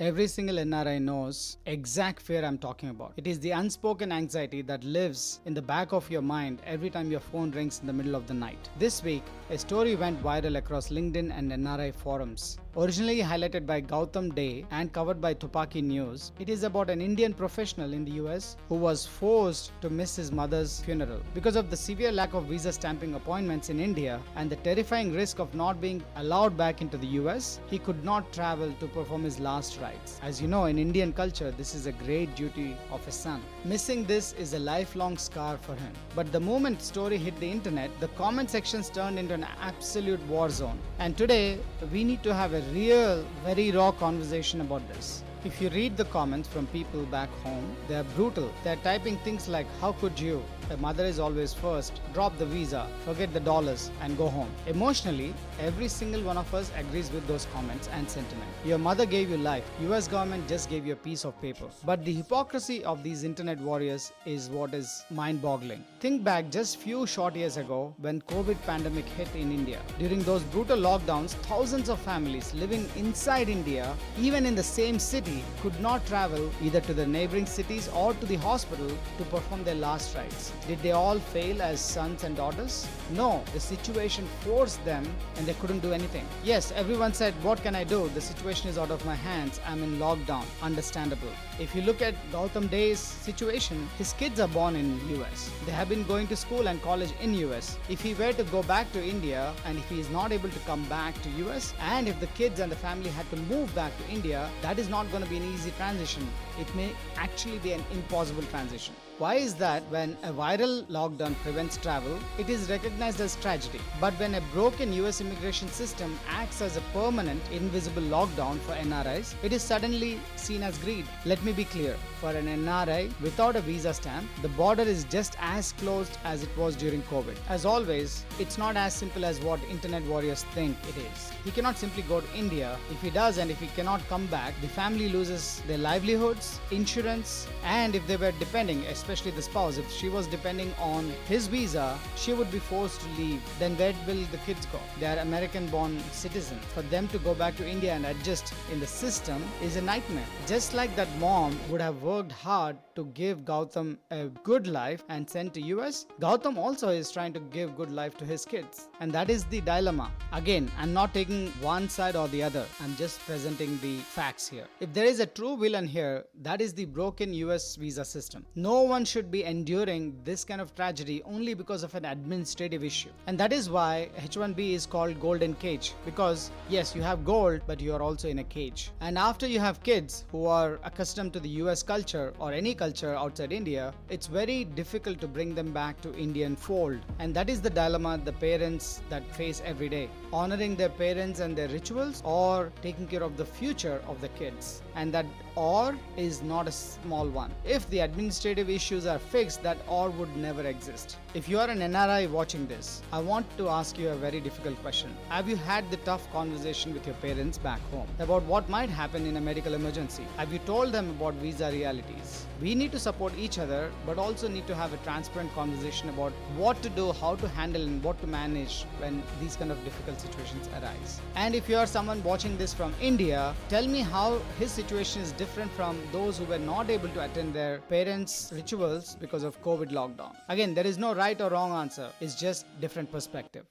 Every single NRI knows exact fear I'm talking about. It is the unspoken anxiety that lives in the back of your mind every time your phone rings in the middle of the night. This week, a story went viral across LinkedIn and NRI forums. Originally highlighted by Gautam Day and covered by Tupaki News, it is about an Indian professional in the US who was forced to miss his mother's funeral. Because of the severe lack of visa stamping appointments in India and the terrifying risk of not being allowed back into the US, he could not travel to perform his last rites. As you know, in Indian culture, this is a great duty of a son. Missing this is a lifelong scar for him. But the moment story hit the internet, the comment sections turned into an absolute war zone. And today, we need to have a real, very raw conversation about this. If you read the comments from people back home, they are brutal. They are typing things like, "How could you? A mother is always first. Drop the visa, forget the dollars, and go home." Emotionally, every single one of us agrees with those comments and sentiment. Your mother gave you life. US government just gave you a piece of paper. But the hypocrisy of these internet warriors is what is mind-boggling. Think back just few short years ago when COVID pandemic hit in India. During those brutal lockdowns, thousands of families living inside India, even in the same city, could not travel either to the neighboring cities or to the hospital to perform their last rites. Did they all fail as sons and daughters? No, the situation forced them and they couldn't do anything. Yes, everyone said, "What can I do? The situation is out of my hands. I'm in lockdown." Understandable. If you look at Gautam Day's situation, his kids are born in US. They have been going to school and college in US. If he were to go back to India and if he is not able to come back to US, and if the kids and the family had to move back to India, that is not going to be an easy transition. It may actually be an impossible transition. Why is that? When a viral lockdown prevents travel, it is recognized as tragedy. But when a broken US immigration system acts as a permanent, invisible lockdown for NRIs, it is suddenly seen as greed. Let me be clear. For an NRI without a visa stamp, the border is just as closed as it was during COVID. As always, it's not as simple as what internet warriors think it is. He cannot simply go to India. If he does and if he cannot come back, the family loses their livelihoods, insurance, and if they were depending, especially the spouse, if she was depending on his visa, she would be forced to leave. Then where will the kids go? They are American-born citizens. For them to go back to India and adjust in the system is a nightmare. Just like that mom would have worked hard to give Gautam a good life and sent to US, Gautam also is trying to give good life to his kids. And that is the dilemma. Again, I'm not taking one side or the other. I'm just presenting the facts here. If there is a true villain here, that is the broken US visa system. No one should be enduring this kind of tragedy only because of an administrative issue. And that is why H1B is called golden cage, because yes, you have gold, but you are also in a cage. And after you have kids who are accustomed to the US culture or any culture outside India, it's very difficult to bring them back to Indian fold. And that is the dilemma the parents that face every day. Honoring their parents and their rituals, or taking care of the future of the kids. And that or is not a small one. If the administrative issues are fixed, that or would never exist. If you are an NRI watching this, I want to ask you a very difficult question. Have you had the tough conversation with your parents back home about what might happen in a medical emergency? Have you told them about visa realities? We need to support each other, but also need to have a transparent conversation about what to do, how to handle, and what to manage when these kind of difficult situations arise. And if you are someone watching this from India, tell me how his situation is different from those who were not able to attend their parents' rituals because of COVID lockdown. Again, there is no right or wrong answer. It's just different perspective.